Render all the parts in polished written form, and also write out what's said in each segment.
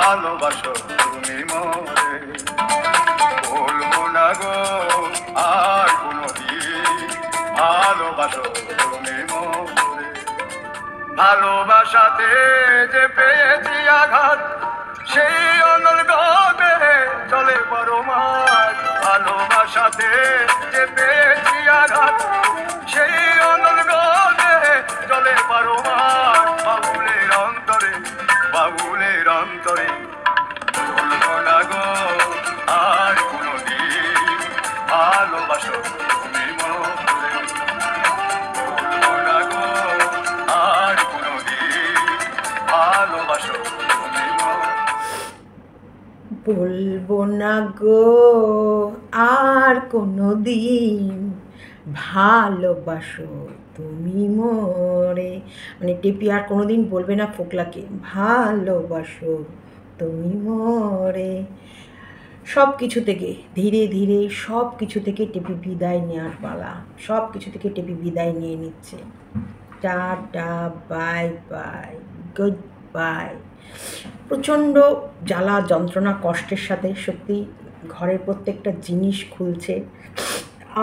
ভালোবাসো তুমি মোরে, বলবো না গো আর কোনোদিন ভালোবাসো তুমি মোরে। ভালোবাসাতে যে পেয়েছি আঘাত, সেই অনর্গতে চলে বড় মাস। ভালোবাসাতে যে পেয়েছি আঘাত, সেই অনর্গতে চলে বড় মাস। বাবুলের অন্তরে, বাবুলের অন্তরে, বলবো না গো আর কোনোদিন ভালোবাসো তুমি মোরে, বলবো না গো আর কোনোদিন ভালোবাসো তুমি মোরে। বলবো না গো আর কোনো দিন ভালোবাসো তুমি মোরে। মানে টেপি আর কোনো দিন বলবে না ফোকলাকে ভালোবাসো তুমি মোরে। সব কিছু থেকে ধীরে ধীরে সব কিছু থেকে টেপি বিদায় নেওয়ার পালা, সব কিছু থেকে টেপি বিদায় নিয়ে নিচ্ছে। Tata, bye bye, good bye. প্রচণ্ড জ্বালা যন্ত্রণা কষ্টের সাথে সত্যি ঘরের প্রত্যেকটা জিনিস খুলছে।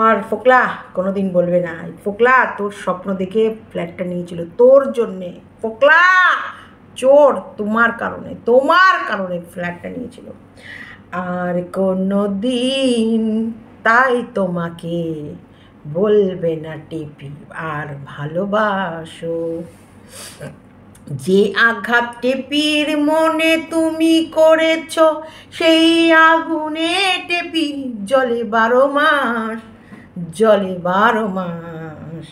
আর ফোকলা কোনো দিন বলবে না, ফোকলা তোর স্বপ্ন দেখে ফ্ল্যাটটা নিয়েছিল তোর জন্যে, ফোকলা চোর তোমার কারণে ফ্ল্যাটটা নিয়েছিল। আর কোনো দিন তাই তোমাকে বলবে না টেপি আর ভালোবাসো। যে আঘাত টেপির মনে তুমি করেছ, সেই আগুনে টেপি জ্বলে 12 মাস, জ্বলে 12 মাস,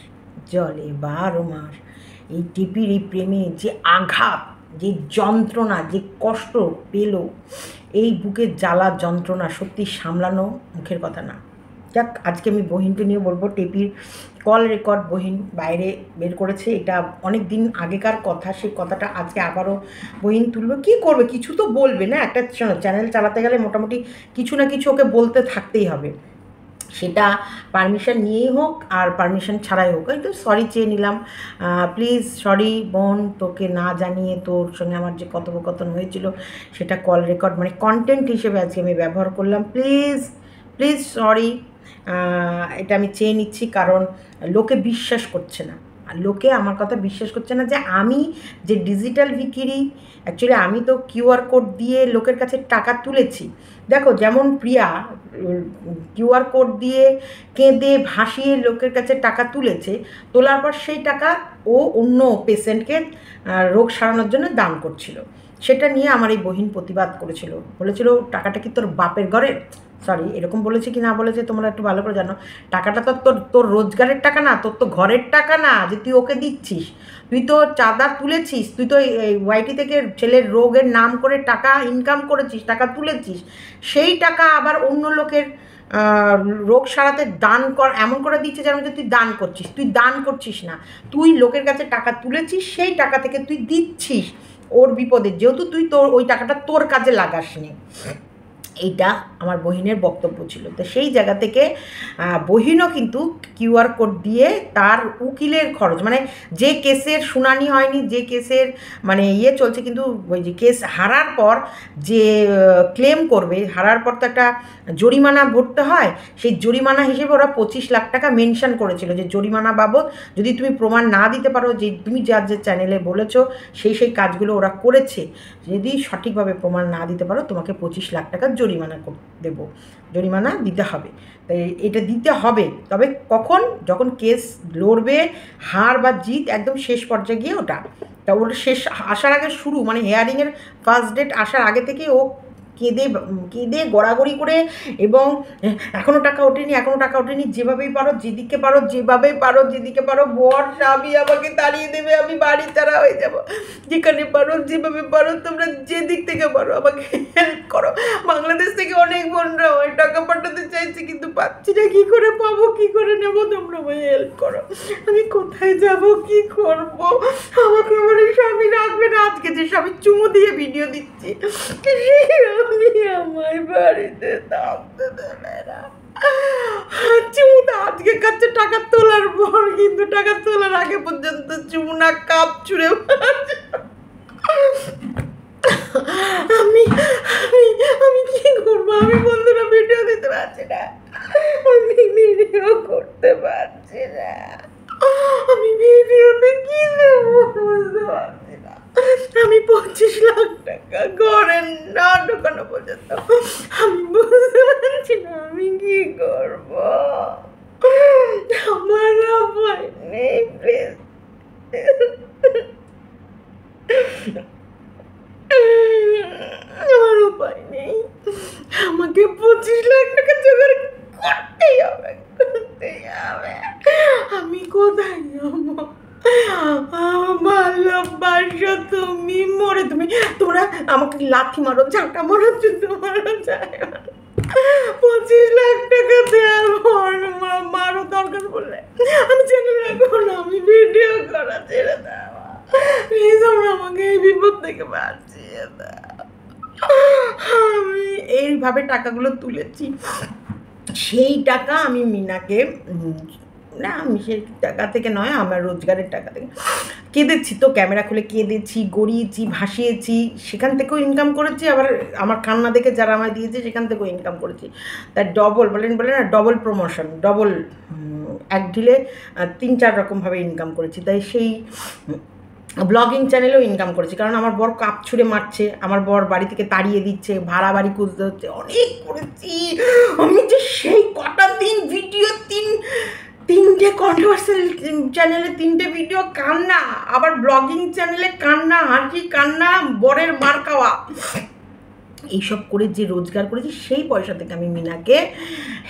জ্বলে 12 মাস। এই টেপির এই প্রেমে যে আঘাত, যে যন্ত্রণা, যে কষ্ট পেল, এই বুকের জ্বালা যন্ত্রণা সত্যি সামলানো মুখের কথা না। যাক, আজকে আমি বহিনকে নিয়ে বলবো। টেপির কল রেকর্ড বহিন বাইরে বের করেছে, এটা অনেক দিন আগেকার কথা, সেই কথাটা আজকে আবারও বহিন তুললো। কী করবে, কিছু তো বলবে না, একটা চ্যানেল চালাতে গেলে মোটামুটি কিছু না কিছু ওকে বলতে থাকতেই হবে, সেটা পারমিশন নিয়েই হোক আর পারমিশন ছাড়াই হোক। এই তো সরি চেয়ে নিলাম, প্লিজ সরি বোন, তোকে না জানিয়ে তোর সঙ্গে আমার যে কথোপকথন হয়েছিল সেটা কল রেকর্ড মানে কন্টেন্ট হিসেবে আজকে আমি ব্যবহার করলাম। প্লিজ প্লিজ সরি, এটা আমি চেয়ে নিচ্ছি, কারণ লোকে বিশ্বাস করছে না, আর লোকে আমার কথা বিশ্বাস করছে না যে আমি যে ডিজিটাল ভিকিরি। অ্যাকচুয়ালি আমি তো কিউআর কোড দিয়ে লোকের কাছে টাকা তুলেছি। দেখো, যেমন প্রিয়া কিউআর কোড দিয়ে কেঁদে ভাসিয়ে লোকের কাছে টাকা তুলেছে, তোলার পর সেই টাকা ও অন্য পেশেন্টকে রোগ সারানোর জন্য দান করছিল। সেটা নিয়ে আমার এই বহিন প্রতিবাদ করেছিল, বলেছিল টাকাটা কি তোর বাপের ঘরের? সরি, এরকম বলেছে কি না বলেছে তোমরা একটু ভালো করে জানো। টাকাটা তো তোর রোজগারের টাকা না, তোর তো ঘরের টাকা না যে তুই ওকে দিচ্ছিস। তুই তো চাঁদা তুলেছিস, তুই তো ওয়াইটি থেকে ছেলের রোগের নাম করে টাকা ইনকাম করেছিস, টাকা তুলেছিস, সেই টাকা আবার অন্য লোকের রোগ সারাতে দান কর, এমন করে দিচ্ছে যেন যে তুই দান করছিস। তুই দান করছিস না, তুই লোকের কাছে টাকা তুলেছিস, সেই টাকা থেকে তুই দিচ্ছিস ওর বিপদে, যেহেতু তুই তোর ওই টাকাটা তোর কাজে লাগাসনি। এইটা আমার বহিনের বক্তব্য ছিল। তো সেই জায়গা থেকে বহিনও কিন্তু কিউআর কোড দিয়ে তার উকিলের খরচ, মানে যে কেসের শুনানি হয়নি, যে কেসের মানে চলছে, কিন্তু ওই যে কেস হারার পর যে ক্লেম করবে, হারার পর তো একটা জরিমানা ভরতে হয়, সেই জরিমানা হিসেবে ওরা 25 লাখ টাকা মেনশন করেছিল যে জরিমানা বাবদ যদি তুমি প্রমাণ না দিতে পারো যে তুমি যার যে চ্যানেলে বলেছো সেই কাজগুলো ওরা করেছে, যদি সঠিকভাবে প্রমাণ না দিতে পারো তোমাকে 25 লাখ টাকা জরিমানা দেব, জরিমানা দিতে হবে। তাই এটা দিতে হবে, তবে কখন, যখন কেস লড়বে, হার বা জিত একদম শেষ পর্যায়ে গিয়ে ওটা শেষ আসার আগে শুরু, মানে হিয়ারিংয়ের ফার্স্ট ডেট আসার আগে থেকে ও কেঁদে গড়াগড়ি করে, এবং এখনও টাকা ওঠেনি, যেভাবেই পারো যেদিকে পারো বর স্বামী আমাকে তাড়িয়ে দেবে, আমি বাড়ি ছাড়া হয়ে যাব, যেখানে পারো যেভাবে পারো তোমরা যেদিক থেকে পারো আমাকে হেল্প করো। বাংলাদেশ থেকে অনেক বোনরা ওই টাকা পাঠাতে চাইছে, কিন্তু পাচ্ছি না, কী করে পাবো, কী করে নেবো, তোমরা আমায় হেল্প করো, আমি কোথায় যাব, কি করব, আমাকে আমার স্বামী রাখবে না। আজকে যে স্বামী চুমু দিয়ে ভিডিও দিচ্ছি, আমি আমার বাড়িতে থাকতে দেবে না। চুমুটা আজকে কাছে টাকা তোলার পর, কিন্তু টাকা তোলার আগে পর্যন্ত চুমুনা কাপ ছুঁড়ে আমি আমি বন্ধুরা ভিডিও দিতে পারছি না, আমি ভিডিও করতে পারছি না, আমি ভিডিওতে কি দেবো বুঝতে পারছি না। আমি 25 লাখ টাকা ঘরে না ঢোকানো পর্যন্ত আমি বুঝতে পারছি না আমি কি করব। আমার উপায় নেই, প্লিজ আমার উপায় নেই, আমাকে 25 লাখ টাকা জোগাড় করতেই হবে, করতেই হবে। আমি কোথায় যাবো? ভালোবাসো তুমি মরে, তোমরা আমাকে লাথি মারো, ঝাঁটা মারো, জুতো মারো, যায় 25 লাখ টাকা দেওয়ার পর মারো দরকার বললে আমি চ্যানেল রাখবো না, আমি ভিডিও করা ছেড়ে দেওয়া। প্লিজ আমরা আমাকে এই বিপদ থেকে বাঁচিয়ে দাও। আমি এইভাবে টাকাগুলো তুলেছি, সেই টাকা আমি মিনাকে, না আমি সেই টাকা থেকে নয়, আমার রোজগারের টাকা থেকে কেঁদেছি, তো ক্যামেরা খুলে কেঁদেছি, গড়িয়েছি, ভাসিয়েছি, সেখান থেকেও ইনকাম করেছি, আবার আমার কান্না দেখে যারা আমায় দিয়েছে সেখান থেকেও ইনকাম করেছি। তাই ডবল বলে না, ডবল প্রমোশন, ডবল এক ঢিলে 3-4 রকমভাবে ইনকাম করেছি। তাই সেই ব্লগিং চ্যানেলেও ইনকাম করেছি, কারণ আমার বর কাপ ছুঁড়ে মারছে, আমার বর বাড়ি থেকে তাড়িয়ে দিচ্ছে, ভাড়া বাড়ি খুঁজতে হচ্ছে, অনেক করেছি আমি। যে সেই কটা দিন ভিডিও, তিনটে কন্ট্রোভার্সিয়াল চ্যানেলে 3টে ভিডিও কান্না, আবার ব্লগিং চ্যানেলে কান্না, হাসি, কান্না, বরের মার খাওয়া, এইসব করে যে রোজগার করেছি সেই পয়সা থেকে আমি মিনাকে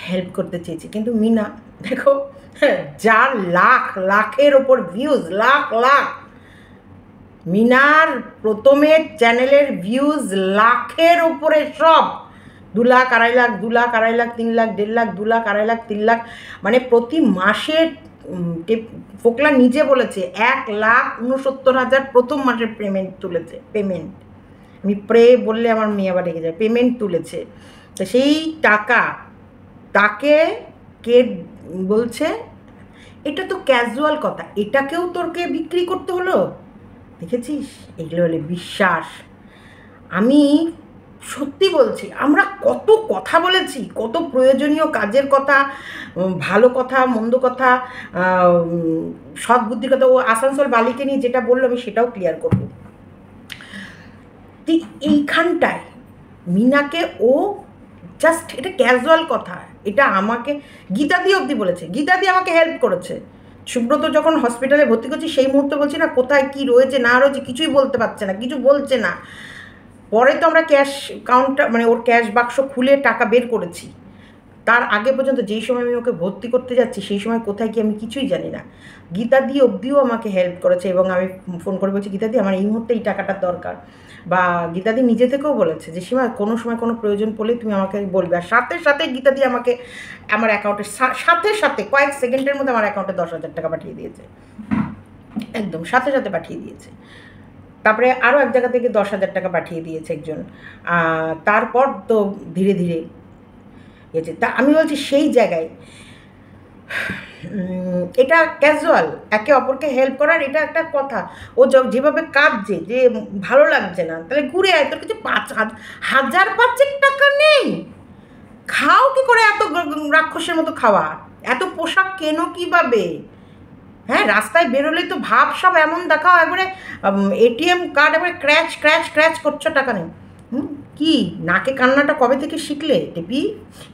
হেল্প করতে চেয়েছি। কিন্তু মিনা দেখো, যার লাখের ওপর ভিউজ, লাখ, মিনার প্রথমে চ্যানেলের ভিউজ লাখের ওপরে, সব 2 লাখ, 2.5 লাখ, 2 লাখ, 2.5 লাখ, 3 লাখ, 1.5 লাখ, 2 লাখ, 2.5 লাখ, 3 লাখ, মানে প্রতি মাসে ফোকলা নিজে বলেছে 1,69,000 প্রথম মাসের পেমেন্ট তুলেছে। পেমেন্ট আমি বললে আমার মেয়ে আবার রেগে যায়, পেমেন্ট তুলেছে। তো সেই টাকা তাকে কে বলছে, এটা তো ক্যাজুয়াল কথা, এটাকেও তোরকে বিক্রি করতে হলো? দেখেছিস, এগুলো হলে বিশ্বাস। আমি সত্যি বলছি, আমরা কত কথা বলেছি, কত প্রয়োজনীয় কাজের কথা, ভালো কথা, মন্দ কথা, সৎ বুদ্ধির কথা। ও আসানসোল বালিকে নিয়ে যেটা বললো আমি সেটাও ক্লিয়ার করব। ঠিক এইখানটায় মিনাকে ও জাস্ট, এটা ক্যাজুয়াল কথা, এটা আমাকে গীতাদি অবধি বলেছে, গীতাদি আমাকে হেল্প করেছে। সুব্রত যখন হসপিটালে ভর্তি করছি সেই মুহূর্তে বলছি না, কোথায় কি রয়েছে না রয়েছে কিছুই বলতে পারছে না, কিছু বলছে না। পরে তো আমরা ক্যাশ কাউন্টার, মানে ওর ক্যাশ বাক্স খুলে টাকা বের করেছি। তার আগে পর্যন্ত যেই সময় আমি ওকে ভর্তি করতে যাচ্ছি সেই সময় কোথায় কি আমি কিছুই জানি না। গীতাদি অবধিও আমাকে হেল্প করেছে, এবং আমি ফোন করে বলছি, গীতাদি আমার এই মুহূর্তে এই টাকাটার দরকার। বা গীতাদি নিজে থেকেও বলেছে যে সীমা কোনো সময় কোনো প্রয়োজন পড়লে তুমি আমাকে বলবে। আর সাথে সাথে গীতাদি আমাকে আমার অ্যাকাউন্টের সাথে কয়েক সেকেন্ডের মধ্যে আমার অ্যাকাউন্টে 10,000 টাকা পাঠিয়ে দিয়েছে, একদম সাথে সাথে পাঠিয়ে দিয়েছে। তারপরে আরও এক জায়গা থেকে 10,000 টাকা পাঠিয়ে দিয়েছে একজন। তারপর তো ধীরে ধীরে গেছে। তা আমি বলছি সেই জায়গায় এটা ক্যাজুয়াল, একে অপরকে হেল্প করার এটা একটা কথা। ও যেভাবে কাঁদছে যে ভালো লাগছে না, তাহলে ঘুরে আয়, তোর কিছু 5,000 টাকা নেই, খাও কি করে এত রাক্ষসের মতো খাওয়া, এত পোশাক কেনো কীভাবে? হ্যাঁ, রাস্তায় বেরোলেই তো ভাব সব এমন দেখাও, একবারে এটিএম কার্ড একবারে ক্র্যাচ করছো, টাকা নেই। কি নাকে কান্নাটা কবে থেকে শিখলে টেপি?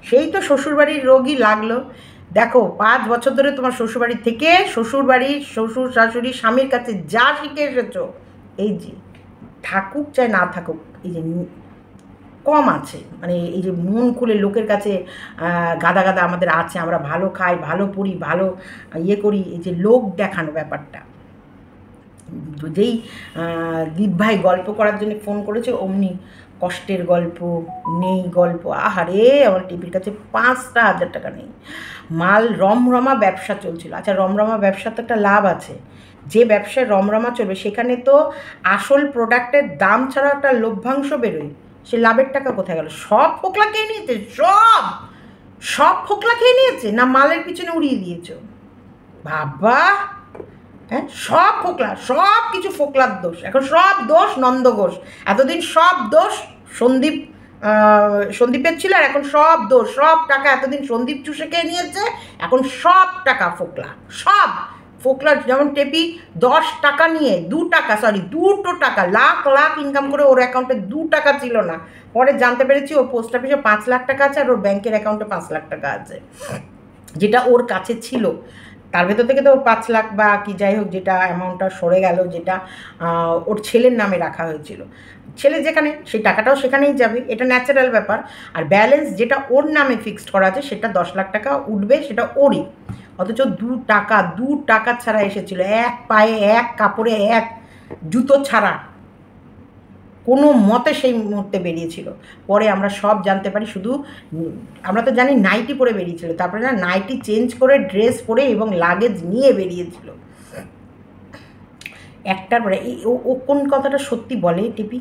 সেই তো শ্বশুরবাড়ির রোগী লাগলো। দেখো 5 বছর ধরে তোমার শ্বশুরবাড়ি থেকে, শ্বশুরবাড়ির শ্বশুর শাশুড়ি স্বামীর কাছে যা শিখে এসেছো, এই যে থাকুক চাই না থাকুক, এই যে কম আছে, মানে এই যে মন খুলে লোকের কাছে গাদা আমাদের আছে, আমরা ভালো খাই, ভালো পড়ি, ভালো ইয়ে করি, এই যে লোক দেখানো ব্যাপারটা। যেই দীপ ভাই গল্প করার জন্য ফোন করেছে, অমনি কষ্টের গল্প, নেই গল্প, আহারে আমার টিভির কাছে 5,000 টাকা নেই। মাল রমরমা ব্যবসা চলছিল। আচ্ছা, রমরমা ব্যবসা তো একটা লাভ আছে, যে ব্যবসায় রমরমা চলবে সেখানে তো আসল প্রোডাক্টের দাম ছাড়াও একটা লভ্যাংশ বেরোয়, সে লাভের টাকা কোথায় গেল? সব ফোকলা খেয়ে নিয়েছে, সব ফোকলা খেয়ে নিয়েছে, না মালের পিছনে উড়িয়ে দিয়েছ? বাবা, হ্যাঁ, সব ফোকলা, সব কিছু ফোকলার দোষ, এখন সব দোষ নন্দ ঘোষ, এতদিন সব দোষ সন্দীপ সন্দীপের ছিল, আর এখন সব দোষ, সব টাকা এতদিন সন্দীপ চুষে খেয়ে নিয়েছে, এখন সব টাকা ফোকলা, সব ফোকলা। যেমন টেপি 10 টাকা নিয়ে 2 টাকা লাখ লাখ ইনকাম করে ওর অ্যাকাউন্টে 2 টাকা ছিল না, পরে জানতে পেরেছি ওর পোস্ট অফিসে 5 লাখ টাকা আছে আর ওর ব্যাংকের অ্যাকাউন্টে 5 লাখ টাকা আছে, যেটা ওর কাছে ছিল। তার ভেতর থেকে তো 5 লাখ বা কি যাই হোক যেটা অ্যামাউন্টটা সরে গেল, যেটা ওর ছেলের নামে রাখা হয়েছিল, ছেলে যেখানে সেই টাকাটাও সেখানেই যাবে, এটা ন্যাচারাল ব্যাপার। আর ব্যালেন্স যেটা ওর নামে ফিক্সড করা আছে সেটা 10 লাখ টাকা উঠবে, সেটা ওরই। অথচ 2 টাকা ছাড়া এসেছিল, এক পায়ে এক কাপড়ে এক জুতো ছাড়া কোনো মতে সেই মুহূর্তে বেরিয়েছিল। পরে আমরা সব জানতে পারি, শুধু আমরা তো জানি নাইটি পরে বেরিয়েছিল, তারপরে না নাইটি চেঞ্জ করে ড্রেস পরে এবং লাগেজ নিয়ে বেরিয়েছিল একটার পরে। ও কোন কথাটা সত্যি বলে টেপি?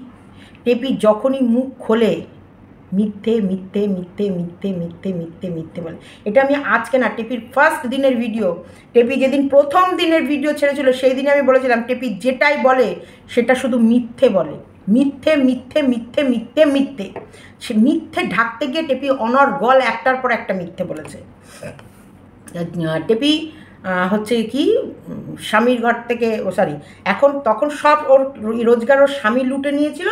টেপি যখনই মুখ খোলে মিথ্যে মিথ্যে মিথ্যে মিথ্যে মিথ্যে মিথ্যে মিথ্যে বলে। এটা আমি আজকে না, টেপির ফার্স্ট দিনের ভিডিও, টেপি যেদিন প্রথম দিনের ভিডিও ছেড়েছিল সেই দিনে আমি বলেছিলাম টেপি যেটাই বলে সেটা শুধু মিথ্যে বলে, মিথ্যে মিথ্যে মিথ্যে মিথ্যে মিথ্যে। সে মিথ্যে ঢাকতে গিয়ে টেপি অনর্গল একটার পর একটা মিথ্যে বলেছে। টেপি হচ্ছে কি স্বামীর ঘর থেকে এখন তখন সব ওর রোজগার ওর স্বামী লুটে নিয়েছিল,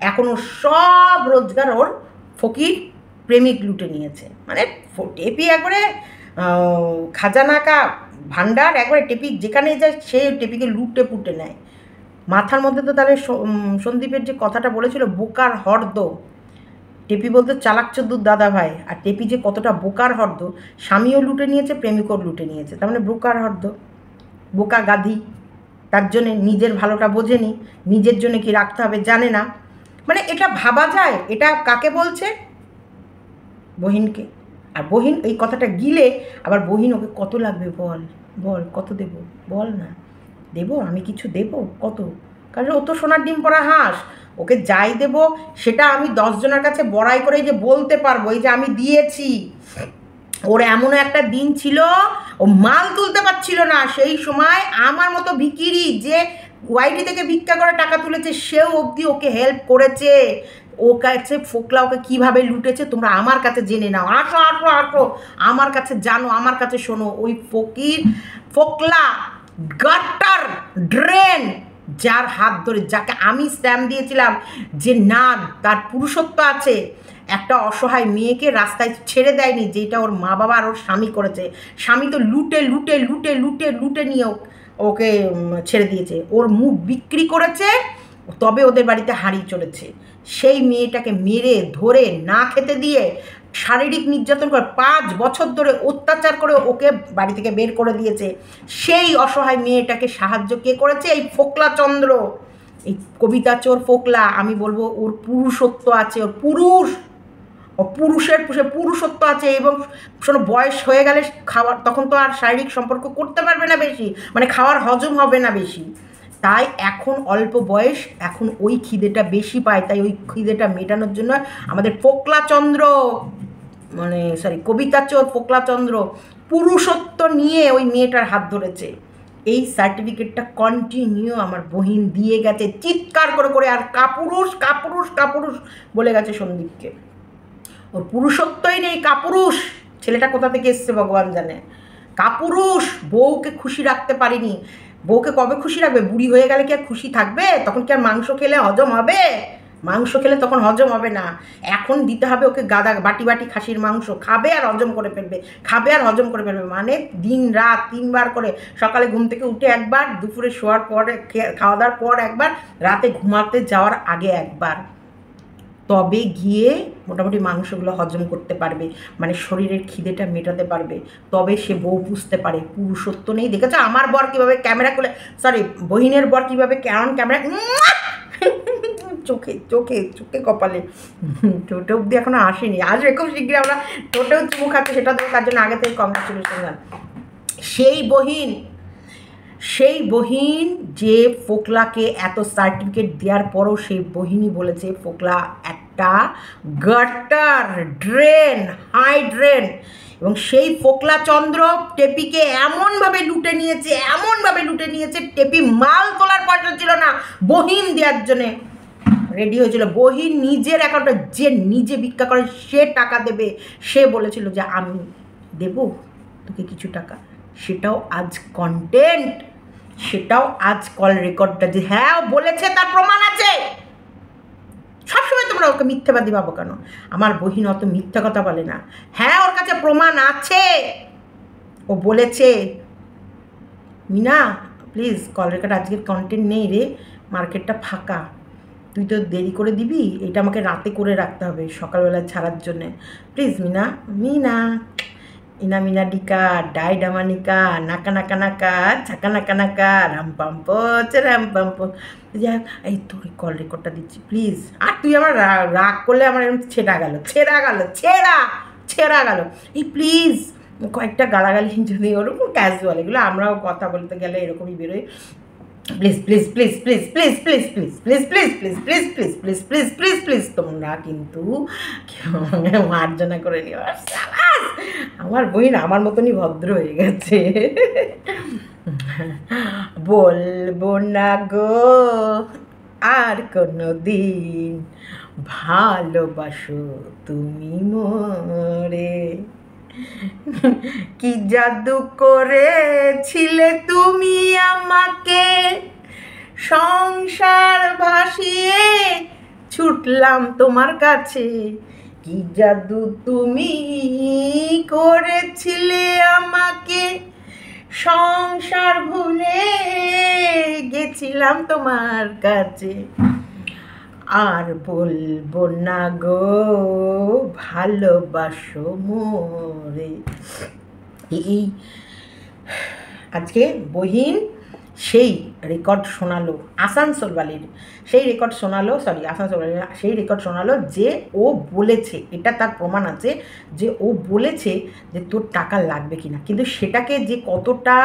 এখন ওর সব রোজগার ওর ফকির প্রেমিক লুটে নিয়েছে। মানে টেপি একবারে খাজানাকা ভান্ডার, একবারে টেপি যেখানে যায় সে টেপিকে লুটে পুটে নেয়। মাথার মধ্যে তো তাহলে সন্দীপের যে কথাটা বলেছিল বোকার হর্দ, টেপি বলতে চালাক চোদ্দুর দাদা ভাই, আর টেপি যে কতটা বোকার হর্দ, স্বামীও লুটে নিয়েছে প্রেমিকও লুটে নিয়েছে, তার মানে বোকার হর্দ, বোকা গাধি। তার জন্যে নিজের ভালোটা বোঝেনি, নিজের জন্য কি রাখতে হবে জানে না। মানে এটা ভাবা যায়, এটা কাকে বলছে? বহিনকে। আর বহিন এই কথাটা গিলে আবার বহিন ওকে কত লাগবে বল, বল কত দেব, বল না, দেবো আমি কিছু দেবো কত? কারণ ও তো সোনার ডিম পড়া হাঁস, ওকে যাই দেব সেটা আমি 10 জনের কাছে বড়াই করে যে বলতে পারবো এই যে আমি দিয়েছি। ওর এমনও একটা দিন ছিল ও মাল তুলতে পারছিল না, সেই সময় আমার মতো ভিকিরি যে ওয়াইটি থেকে ভিক্ষা করে টাকা তুলেছে সেও অবধি ওকে হেল্প করেছে। ও কাছে ফোকলা ওকে কীভাবে লুটেছে তোমরা আমার কাছে জেনে নাও, আসো আসো আসো আমার কাছে জানো, আমার কাছে শোনো। ওই ফোকলা গাটার ড্রেন, যার হাত ধরে, যাকে আমি স্ট্যাম্প দিয়েছিলাম যে না তার পুরুষত্ব আছে, একটা অসহায় মেয়েকে রাস্তায় ছেড়ে দেয়নি, যেটা ওর মা বাবা আর ওর স্বামী করেছে। স্বামী তো লুটে লুটে লুটে লুটে লুটে নিয়ে ওকে ছেড়ে দিয়েছে, ওর মুখ বিক্রি করেছে, তবে ওদের বাড়িতে হারিয়ে চলেছে। সেই মেয়েটাকে মেরে ধরে না খেতে দিয়ে শারীরিক নির্যাতন করে 5 বছর ধরে অত্যাচার করে ওকে বাড়ি থেকে বের করে দিয়েছে। সেই অসহায় মেয়েটাকে সাহায্য কে করেছে? এই ফোকলা চন্দ্র, এই কবিতা চোর ফোকলা। আমি বলবো ওর পুরুষত্ব আছে, ওর পুরুষের পুরুষত্ব আছে। এবং শোনো বয়স হয়ে গেলে খাওয়ার তখন তো আর শারীরিক সম্পর্ক করতে পারবে না বেশি, মানে খাওয়ার হজম হবে না বেশি, তাই এখন অল্প বয়স, এখন ওই খিদেটা বেশি পায়, তাই ওই খিদেটা মেটানোর জন্য আমাদের ফোকলাচন্দ্র কবিতা চোর ফোকলাচন্দ্র পুরুষত্ব নিয়ে ওই মেয়েটার হাত ধরেছে। এই সার্টিফিকেটটা কন্টিনিউ আমার বহিন দিয়ে গেছে চিৎকার করে করে, আর কাপুরুষ কাপুরুষ কাপুরুষ বলে গেছে সন্দীপকে। ওর পুরুষত্বই নেই, কাপুরুষ। ছেলেটা কোথা থেকে এসছে ভগবান জানে। কাপুরুষ, বউকে খুশি রাখতে পারিনি। বউকে কবে খুশি রাখবে? বুড়ি হয়ে গেলে কি আর খুশি থাকবে? তখন কি আর মাংস খেলে হজম হবে? মাংস খেলে তখন হজম হবে না। এখন দিতে হবে ওকে গাদা বাটি বাটি খাসির মাংস, খাবে আর হজম করে ফেলবে, খাবে আর হজম করে ফেলবে। মানে দিন রাত 3 বার করে, সকালে ঘুম থেকে উঠে একবার, দুপুরে শোয়ার পরে খাওয়া দাওয়ার পর একবার, রাতে ঘুমাতে যাওয়ার আগে একবার, তবে গিয়ে মোটামুটি মাংসগুলো হজম করতে পারবে, মানে শরীরের খিদেটা মেটাতে পারবে, তবে সে বউ পুষতে পারে। পুরুষত্ব নেই। দেখেছো আমার বর কীভাবে ক্যামেরা খুলে, বহিনের বর কীভাবে কেমন ক্যামেরা চোখে চোখে চোখে কপালে, টোটো অব্দি এখনো আসেনি, আসবে খুব শীঘ্রই। আমরা টোটেও চুমু খাচ্ছি, সেটা দেবো, তার জন্য আগে থেকে কংগ্রাচুলেশন জান। সেই বহিন যে ফোকলাকে এত সার্টিফিকেট দেওয়ার পরও সেই বহিনই বলেছে ফোকলা একটা গাটার ড্রেন, হাই ড্রেন। এবং সেই ফোকলা চন্দ্র টেপিকে এমনভাবে লুটে নিয়েছে, টেপি মাল তোলার পয়সা ছিল না বহিন দেওয়ার জন্যে। রেডি হয়েছিল, বহিন নিজের অ্যাকাউন্টে যে নিজে ভিক্ষা করে সে টাকা দেবে, সে বলেছিল যে আমি দেব তোকে কিছু টাকা। সেটাও আজ কন্টেন্ট, সেটাও আজ কল রেকর্ডটা যে হ্যাঁ ও বলেছে তার প্রমাণ আছে। সবসময় তোমরা ওকে মিথ্যাবাদী ভাবো কেন? আমার বহিন অত মিথ্যা কথা বলে না, হ্যাঁ ওর কাছে প্রমাণ আছে, ও বলেছে। মিনা প্লিজ, কল রেকর্ড আজকের কন্টেন্ট নেই রে, মার্কেটটা ফাঁকা, তুই তো দেরি করে দিবি, এটা আমাকে রাতে করে রাখতে হবে সকালবেলা ছাড়ার জন্যে, please Mina. Mina Ina Mina ডিকা die ডামানিকা নাকা নাকা নাকা ঝাঁকা নাকা নাকা রাম পাম্প রাম পাম্প। যাক এই তোর কল রেকর্ডটা দিচ্ছি প্লিজ। আর তুই আমার রাগ করলে আমার এরকম ছেঁড়া গেল ছেঁড়া গেল। এই প্লিজ কয়েকটা গালাগালি যদি ওরকম ক্যাজুয়াল, এগুলো আমরাও কথা বলতে গেলে এরকমই বেরোই। Please please please please please please please please please please please please please please please please তোমরা কিন্তু মার্জনা করে নিও। আমার বহিন আমার মতনই ভদ্র হয়ে গেছে। বলবো না গো আর কোনো দিন, ভালোবাসো তুমি মোরে, কি জাদু করেছিলে তুমি আমাকে, সংসার ভাসিয়ে ছুটলাম তোমার কাছে, কি জাদু তুমি করেছিলে আমাকে, সংসার ভুলে গেছিলাম তোমার কাছে, আর বলবো না গো ভালোবাসো মোরে। এই আজকে বহিন সেই রেকর্ড শোনালো আসানসোল বালির, সেই রেকর্ড শোনালো সেই রেকর্ড শোনালো যে ও বলেছে, এটা তার প্রমাণ আছে যে ও বলেছে যে তোর টাকা লাগবে কিনা, কিন্তু সেটাকে যে কতটা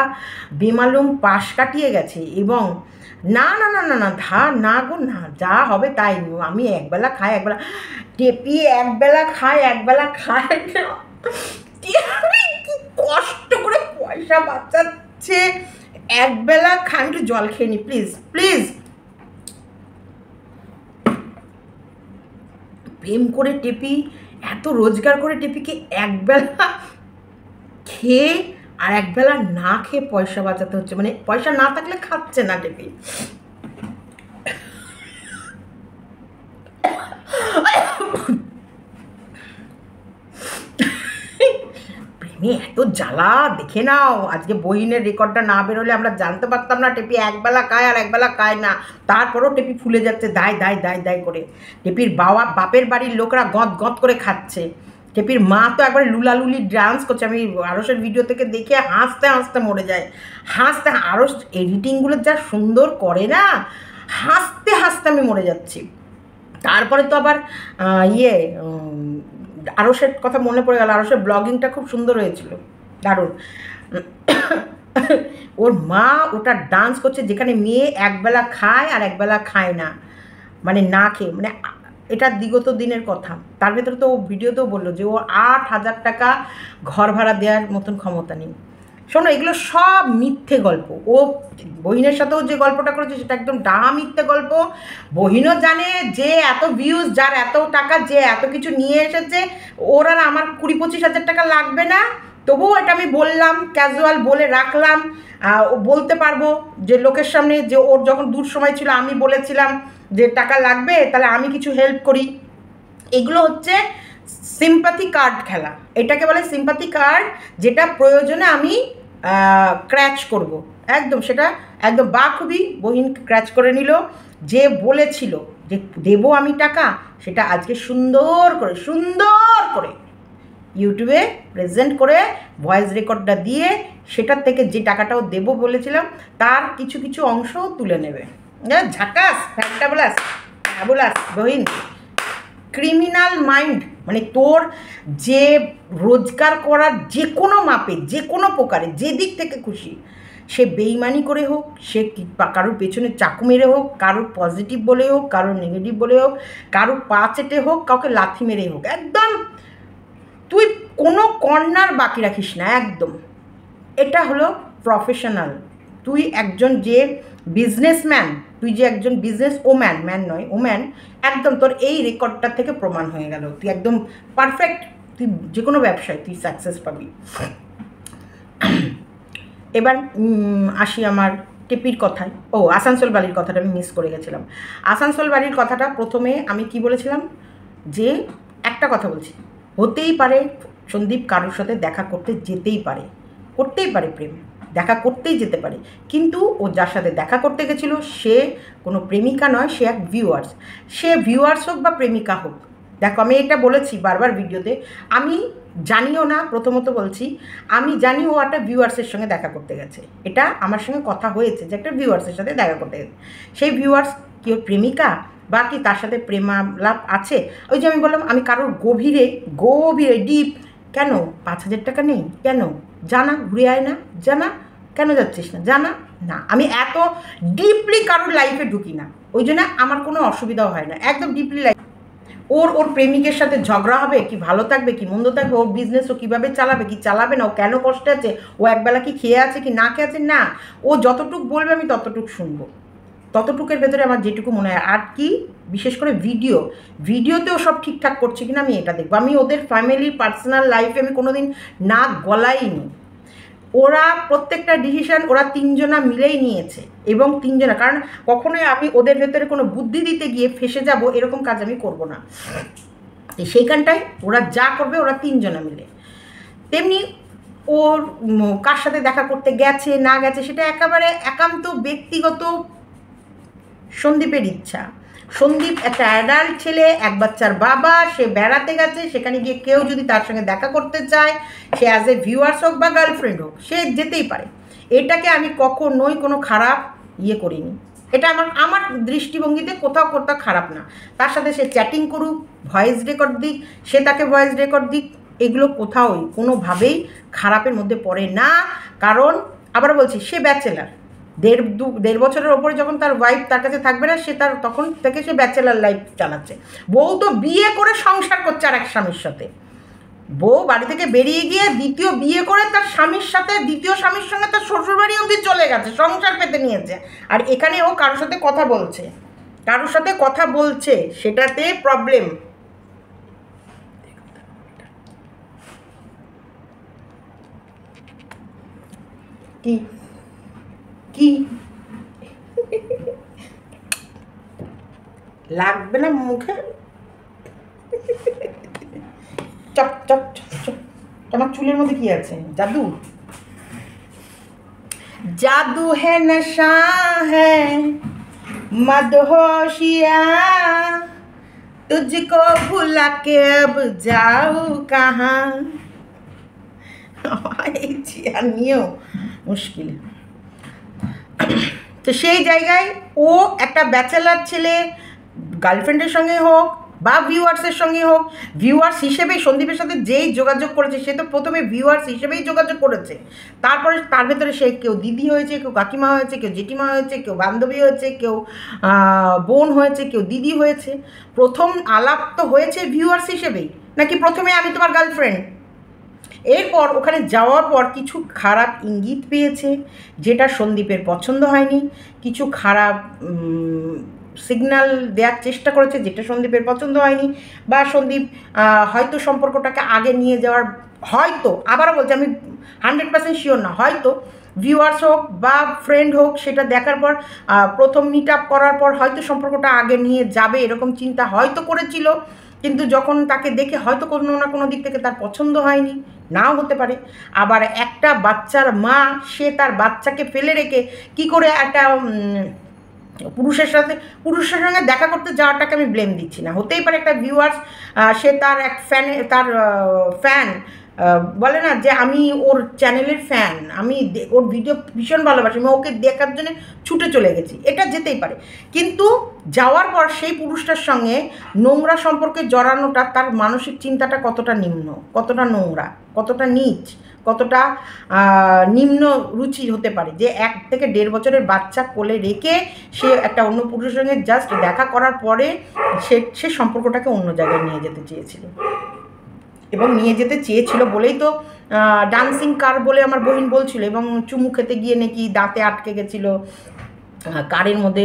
বেমালুম পাশ কাটিয়ে গেছে। এবং না না না না না ধার না গো না, যা হবে তাই, আমি একবেলা খাই একবেলা টেপি, একবেলা খাই একবেলা খাই, কি কষ্ট করে পয়সা বাঁচাচ্ছে, একবেলা খাই, একটু জল খেয়ে নি প্লিজ প্লিজ। প্রেম করে টেপি, এত রোজগার করে টেপিকে একবেলা খেয়ে আর একবেলা না খেয়ে পয়সা বাঁচাতে হচ্ছে, মানে পয়সা না থাকলে খাচ্ছে না টেপি। প্রেমে এত জ্বালা দেখে নাও। আজকে বহিনের রেকর্ডটা না বেরোলে আমরা জানতে পারতাম না টেপি একবেলা খায় আর একবেলা খায় না, তারপরেও টেপি ফুলে যাচ্ছে দায় দায় দায় দায় করে। টেপির বাপের বাড়ির লোকরা গঁত গঁত করে খাচ্ছে, টেপির মা তো একবার লুলালুলি ডান্স করছে, আমি আরসের ভিডিও থেকে দেখে হাসতে হাসতে মরে যায়, আরস এডিটিংগুলো যা সুন্দর করে না, হাসতে হাসতে আমি মরে যাচ্ছি। তারপরে তো আবার আরসের কথা মনে পড়ে গেল, আরসের ব্লগিংটা খুব সুন্দর হয়েছিল, দারুণ। ওর মা ওটা ডান্স করছে যেখানে মেয়ে একবেলা খায় আর একবেলা খায় না, মানে না খেয়ে, মানে এটা বিগত দিনের কথা। তার ভেতরে তো ও ভিডিওতেও বললো যে ও 8,000 টাকা ঘর ভাড়া দেওয়ার মতন ক্ষমতা নেই। শোনো, এগুলো সব মিথ্যে গল্প। ও বহিনের সাথেও যে গল্পটা করেছে সেটা একদম ডাহা মিথ্যে গল্প। বহিনও জানে যে এত ভিউজ, যার এত টাকা, যে এত কিছু নিয়ে এসেছে, ওর আর আমার 20-25 হাজার টাকা লাগবে না। তবুও এটা আমি বললাম, ক্যাজুয়াল বলে রাখলাম, ও বলতে পারবো যে লোকের সামনে যে ওর যখন দূর সময় ছিল আমি বলেছিলাম যে টাকা লাগবে, তাহলে আমি কিছু হেল্প করি। এগুলো হচ্ছে সিম্পাথি কার্ড খেলা, এটাকে বলে সিম্পাথি কার্ড, যেটা প্রয়োজনে আমি ক্র্যাচ করব, একদম সেটা একদম বাখুবি বহিন ক্র্যাচ করে নিল। যে বলেছিল যে দেবো আমি টাকা, সেটা আজকে সুন্দর করে ইউটিউবে প্রেজেন্ট করে ভয়েস রেকর্ডটা দিয়ে সেটার থেকে যে টাকাটাও দেবো বলেছিলাম তার কিছু কিছু অংশও তুলে নেবে। ঝাকাস ফ্যান্টাবুলাস ফ্যাবুলাস বহিন। ক্রিমিনাল মাইন্ড, মানে তোর যে রোজগার করার যে কোনো মাপে, যে কোনো প্রকারে, যে দিক থেকে খুশি, সে বেইমানি করে হোক, সে কারোর পেছনে চাকু মেরে হোক, কারোর পজিটিভ বলে হোক, কারোর নেগেটিভ বলে হোক, কারোর পা চেটে হোক, কাউকে লাথি মেরে হোক, একদম তুই কোনো কর্নার বাকি রাখিস না একদম। এটা হলো প্রফেশনাল। তুই একজন যে বিজনেসম্যান, তুই যে একজন বিজনেস ম্যান নয় ওম্যান, একদম তোর এই রেকর্ডটা থেকে প্রমাণ হয়ে গেল তুই একদম পারফেক্ট, তুই যে কোনো ব্যবসায় তুই সাকসেস পাবি। এবার আসি আমার টেপির কথায়। আসানসোল বাড়ির কথাটা আমি মিস করে গেছিলাম। আসানসোল বাড়ির কথাটা প্রথমে আমি কি বলেছিলাম, যে একটা কথা বলছি, হতেই পারে সন্দীপ কারোর সাথে দেখা করতে যেতেই পারে, করতেই পারে প্রেম, দেখা করতেই যেতে পারে, কিন্তু ও যার সাথে দেখা করতে গেছিলো সে কোনো প্রেমিকা নয়, সে এক ভিউয়ার্স। সে ভিউয়ার্স হোক বা প্রেমিকা হোক, দেখো আমি এটা বলেছি বারবার ভিডিওতে, আমি জানিও না, প্রথমত বলছি আমি জানি ও একটা ভিউয়ার্সের সঙ্গে দেখা করতে গেছে, এটা আমার সঙ্গে কথা হয়েছে যে একটা ভিউয়ার্সের সাথে দেখা করতে গেছে। সেই ভিউয়ার্স কি ওর প্রেমিকা বা কি তার সাথে প্রেমালাপ আছে? ওই যে আমি বললাম আমি কারোর গভীরে ডিপ, কেন 5,000 টাকা নেই, কেন জানা, ঘুরে আয় না, জানা কেন যাচ্ছিস না, জানা না, আমি এত ডিপলি কারোর লাইফে ঢুকি না, ওই জন্য আমার কোনো অসুবিধাও হয় না, একদম ডিপলি লাইফ। ওর প্রেমিকের সাথে ঝগড়া হবে, কি ভালো থাকবে কি মন্দ থাকবে, ওর বিজনেস ও কীভাবে চালাবে কি চালাবে না, ও কেন কষ্টে আছে, ও একবেলা কি খেয়ে আছে কি না খেয়ে আছে, না, ও যতটুক বলবে আমি ততটুক শুনবো, ততটুকের ভেতরে আমার যেটুকু মনে হয়। আর কি বিশেষ করে ভিডিওতেও সব ঠিকঠাক করছে কিনা আমি এটা দেখবো। আমি ওদের ফ্যামিলি পার্সোনাল লাইফে আমি কোনো দিন নাক গলাইনি। ওরা প্রত্যেকটা ডিসিশান ওরা 3 জনা মিলেই নিয়েছে, এবং 3 জনা, কারণ কখনোই আমি ওদের ভেতরে কোনো বুদ্ধি দিতে গিয়ে ফেসে যাব এরকম কাজ আমি করব না। সেইখানটায় ওরা যা করবে ওরা 3 জনা মিলে। তেমনি ওর কার সাথে দেখা করতে গেছে না গেছে সেটা একেবারে একান্ত ব্যক্তিগত সন্দীপের ইচ্ছা। সন্দীপ একটা অ্যাডাল্ট ছেলে, এক বাচ্চার বাবা, সে বেড়াতে গেছে, সেখানে গিয়ে কেউ যদি তার সঙ্গে দেখা করতে চায়, সে অ্যাজ এ ভিউয়ার্স হোক বা গার্লফ্রেন্ড হোক, সে যেতেই পারে। এটাকে আমি কখনোই কোনো খারাপ করিনি, এটা আমার দৃষ্টিভঙ্গিতে কোথাও খারাপ না। তার সাথে সে চ্যাটিং করুক, ভয়েস রেকর্ড দিক, সে তাকে ভয়েস রেকর্ড দিক, এগুলো কোথাওই কোনোভাবেই খারাপের মধ্যে পড়ে না। কারণ আবার বলছি, সে ব্যাচেলার, 1.5 বছরের ওপরে যখন তার ওয়াইফ তার কাছে থাকবে না, সে তার তখন থেকে সে ব্যাচেলার লাইফ চালাচ্ছে। বউ তো বিয়ে করে সংসার করছে আর এক স্বামীর সাথে, বউ বাড়ি থেকে বেরিয়ে গিয়ে দ্বিতীয় বিয়ে করে তার স্বামীর সাথে, দ্বিতীয় স্বামীর সঙ্গে তার শ্বশুরবাড়ি অবধি চলে গেছে, সংসার পেতে নিয়েছে। আর এখানে ও কারোর সাথে কথা বলছে, সেটাতে প্রবলেম। কি কি লাগবে না মুখে, চপ চপ চপ চপ। তোমার চুলের মধ্যে কি আছে? জাদু, জাদু है नशा है मदहोशिया, तुझको भुला के अब जाऊँ कहाँ। আর নিয়েও মুশকিল। তো সেই জায়গায় ও একটা ব্যাচেলার ছেলে, গার্লফ্রেন্ডের সঙ্গে হোক বা ভিউয়ার্সের সঙ্গে হোক, ভিউয়ার্স হিসেবেই সন্দীপের সাথে যেই যোগাযোগ করেছে, সে তো প্রথমে ভিউয়ার্স হিসেবেই যোগাযোগ করেছে, তারপরে তার ভেতরে সে কেউ দিদি হয়েছে, কেউ কাকিমা হয়েছে, কেউ জেঠিমা হয়েছে, কেউ বান্ধবী হয়েছে, কেউ বোন হয়েছে, কেউ দিদি হয়েছে। প্রথম আলাপ তো হয়েছে ভিউয়ার্স হিসেবেই, নাকি প্রথমে আমি তোমার গার্লফ্রেন্ড। এরপর ওখানে যাওয়ার পর কিছু খারাপ ইঙ্গিত পেয়েছে, যেটা সন্দীপের পছন্দ হয়নি, কিছু খারাপ সিগন্যাল দেওয়ার চেষ্টা করেছে, যেটা সন্দীপের পছন্দ হয়নি, বা সন্দীপ হয়তো সম্পর্কটাকে আগে নিয়ে যাওয়ার, হয়তো আবারও বলছি আমি 100% শিওর না, হয়তো ভিউয়ার্স হোক বা ফ্রেন্ড হোক, সেটা দেখার পর প্রথম মিট আপ করার পর হয়তো সম্পর্কটা আগে নিয়ে যাবে এরকম চিন্তা হয়তো করেছিল, কিন্তু যখন তাকে দেখে হয়তো কোনো না কোনো দিক থেকে তার পছন্দ হয়নি, নাও হতে পারে। আবার একটা বাচ্চার মা, সে তার বাচ্চাকে ফেলে রেখে কি করে একটা পুরুষের সঙ্গে দেখা করতে যাওয়াটাকে আমি ব্লেম দিচ্ছি না, হতেই পারে একটা ভিউয়ার্স, সে তার এক ফ্যান বলে না যে আমি ওর চ্যানেলের ফ্যান, আমি ওর ভিডিও ভীষণ ভালোবাসি, আমি ওকে দেখার জন্য ছুটে চলে গেছি, এটা যেতেই পারে। কিন্তু যাওয়ার পর সেই পুরুষটার সঙ্গে নোংরা সম্পর্কে জড়ানোটা, তার মানসিক চিন্তাটা কতটা নিম্ন, কতটা নোংরা, কতটা নীচ, কতটা নিম্ন রুচি হতে পারে, যে 1 থেকে 1.5 বছরের বাচ্চা কোলে রেখে সে একটা অন্য পুরুষের সঙ্গে জাস্ট দেখা করার পরে সে সম্পর্কটাকে অন্য জায়গায় নিয়ে যেতে চেয়েছিল, এবং নিয়ে যেতে চেয়েছিল বলেই তো ডান্সিং কার বলে আমার বহিন বলছিল, এবং চুমু খেতে গিয়ে নাকি দাঁতে আটকে গেছিলো, কারের মধ্যে